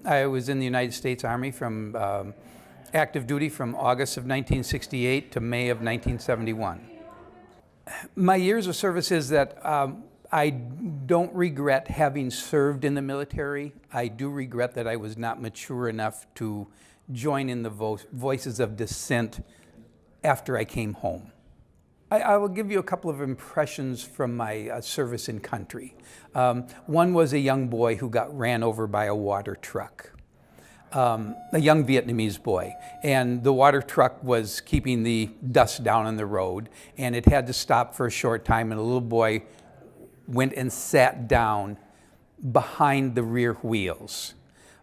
I was in the United States Army from active duty from August of 1968 to May of 1971. My years of service is that I don't regret having served in the military. I do regret that I was not mature enough to join in the voices of dissent after I came home. I will give you a couple of impressions from my service in country. One was a young boy who got ran over by a water truck. A young Vietnamese boy, and the water truck was keeping the dust down on the road, and it had to stop for a short time, and a little boy went and sat down behind the rear wheels.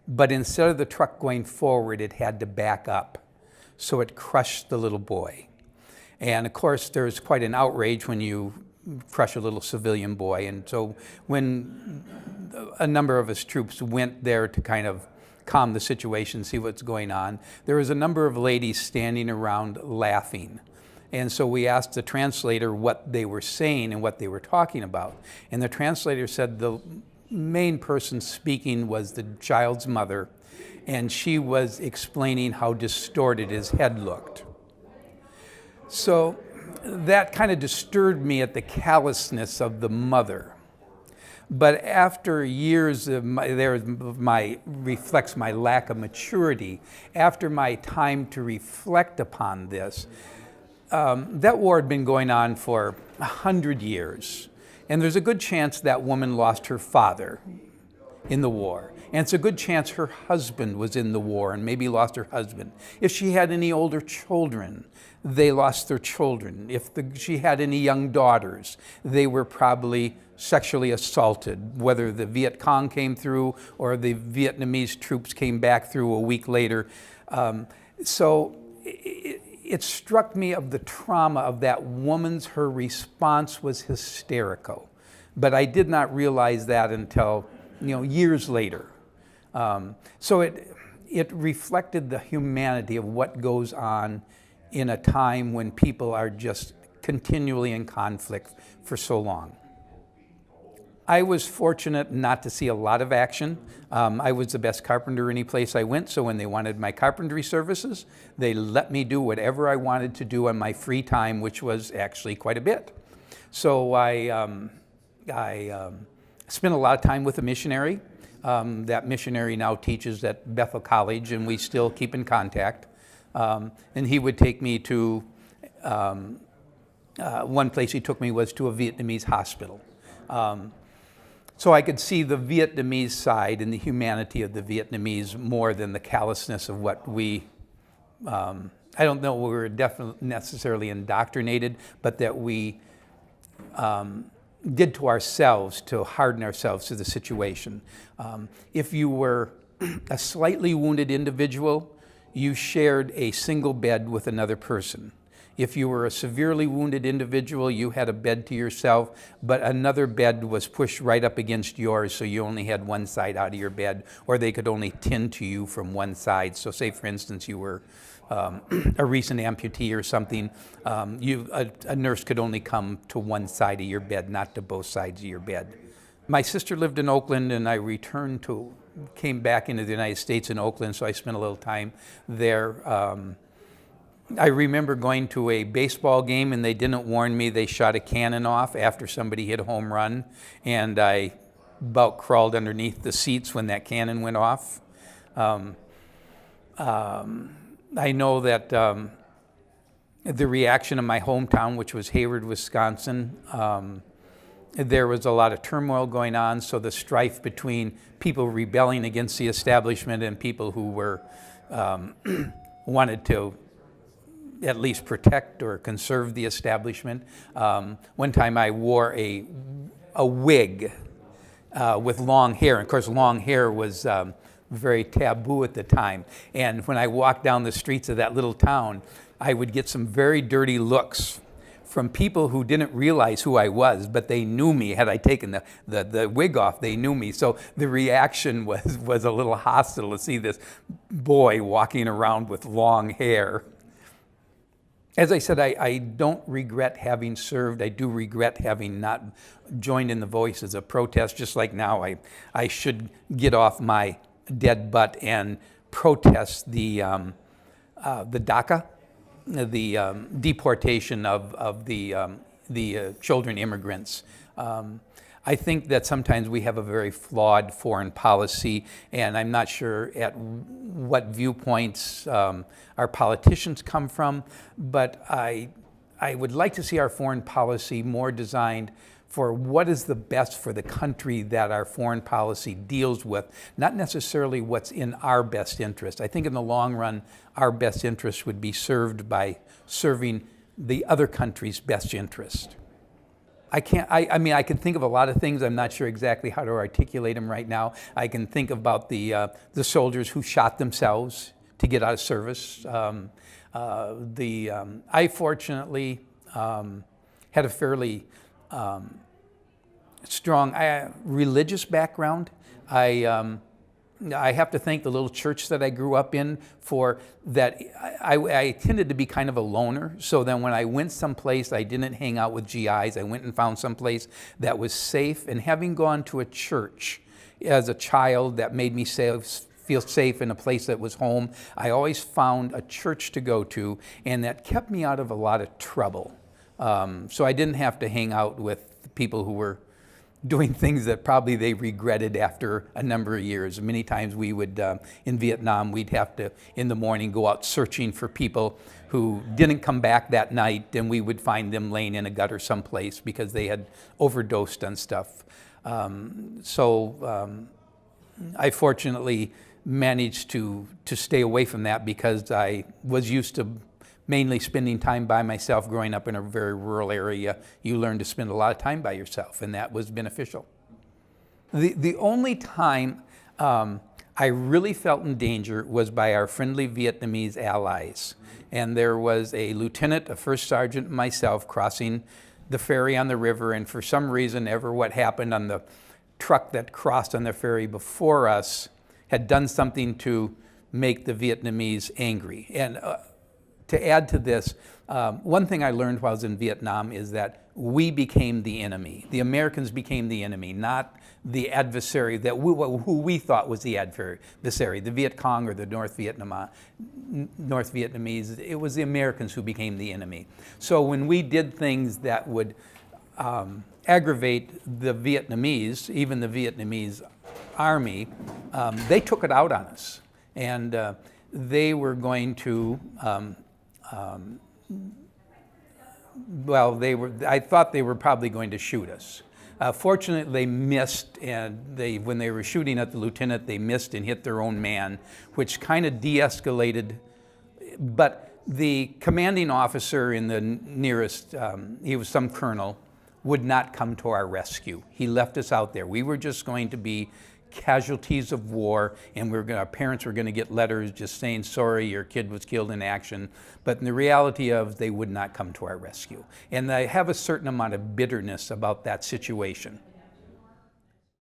But instead of the truck going forward, it had to back up, so it crushed the little boy. And of course, there's quite an outrage when you crush a little civilian boy, and so when a number of us troops went there to kind of calm the situation, see what's going on, there was a number of ladies standing around laughing. And so we asked the translator what they were saying and what they were talking about. And the translator said the main person speaking was the child's mother, and she was explaining how distorted his head looked. So that kind of disturbed me at the callousness of the mother. But after years of reflects my lack of maturity, after my time to reflect upon this, that war had been going on for 100 years. And there's a good chance that woman lost her father in the war. And it's a good chance her husband was in the war and maybe lost her husband. If she had any older children, they lost their children. If she had any young daughters, they were probably sexually assaulted, whether the Viet Cong came through or the Vietnamese troops came back through a week later. So it struck me of the trauma of that woman's, her response was hysterical. But I did not realize that until years later. So it reflected the humanity of what goes on in a time when people are just continually in conflict for so long. I was fortunate not to see a lot of action. I was the best carpenter any place I went, so when they wanted my carpentry services, they let me do whatever I wanted to do on my free time, which was actually quite a bit. So I spent a lot of time with a missionary. That missionary now teaches at Bethel College, and we still keep in contact. And he would take me to, one place he took me was to a Vietnamese hospital. So I could see the Vietnamese side and the humanity of the Vietnamese more than the callousness of what we, I don't know, we were definitely necessarily indoctrinated, but that we did to ourselves to harden ourselves to the situation. If you were a slightly wounded individual, you shared a single bed with another person. If you were a severely wounded individual, you had a bed to yourself, but another bed was pushed right up against yours, so you only had one side out of your bed, or they could only tend to you from one side. So say, for instance, you were a recent amputee or something, a nurse could only come to one side of your bed, not to both sides of your bed. My sister lived in Oakland, and I came back into the United States in Oakland, so I spent a little time there. I remember going to a baseball game, and they didn't warn me. They shot a cannon off after somebody hit a home run, and I about crawled underneath the seats when that cannon went off. I know that the reaction of my hometown, which was Hayward, Wisconsin, there was a lot of turmoil going on, so the strife between people rebelling against the establishment and people who were wanted to at least protect or conserve the establishment. One time I wore a wig with long hair. And of course, long hair was very taboo at the time. And when I walked down the streets of that little town, I would get some very dirty looks from people who didn't realize who I was, but they knew me. Had I taken the wig off, they knew me. So the reaction was a little hostile to see this boy walking around with long hair. As I said, I don't regret having served. I do regret having not joined in the voices of protest. Just like now, I should get off my dead butt and protest the DACA, the deportation of the children immigrants. I think that sometimes we have a very flawed foreign policy, and I'm not sure at what viewpoints our politicians come from, but I would like to see our foreign policy more designed for what is the best for the country that our foreign policy deals with, not necessarily what's in our best interest. I think in the long run, our best interest would be served by serving the other country's best interest. I mean, I can think of a lot of things. I'm not sure exactly how to articulate them right now. I can think about the soldiers who shot themselves to get out of service. I fortunately had a fairly strong religious background. I have to thank the little church that I grew up in for that. I tended to be kind of a loner, so then when I went someplace, I didn't hang out with GIs. I went and found someplace that was safe, and having gone to a church as a child that made me feel safe in a place that was home, I always found a church to go to, and that kept me out of a lot of trouble. So I didn't have to hang out with people who were doing things that probably they regretted after a number of years. Many times we would, in Vietnam, we'd have to, in the morning, go out searching for people who didn't come back that night, and we would find them laying in a gutter someplace because they had overdosed on stuff. I fortunately managed to stay away from that because I was used to mainly spending time by myself. Growing up in a very rural area, you learn to spend a lot of time by yourself, and that was beneficial. The only time I really felt in danger was by our friendly Vietnamese allies. And there was a lieutenant, a first sergeant, and myself crossing the ferry on the river, and for some reason, what happened on the truck that crossed on the ferry before us had done something to make the Vietnamese angry. And to add to this, one thing I learned while I was in Vietnam is that we became the enemy. The Americans became the enemy, not the adversary who we thought was the adversary, the Viet Cong or the North Vietnamese. It was the Americans who became the enemy. So when we did things that would aggravate the Vietnamese, even the Vietnamese army, they took it out on us. And they were going to I thought they were probably going to shoot us. Fortunately, they missed, and when they were shooting at the lieutenant, they missed and hit their own man, which kind of de-escalated. But the commanding officer in the nearest, he was some colonel, would not come to our rescue. He left us out there. We were just going to be casualties of war, and our parents were going to get letters just saying, sorry, your kid was killed in action. But in the reality of, they would not come to our rescue. And I have a certain amount of bitterness about that situation.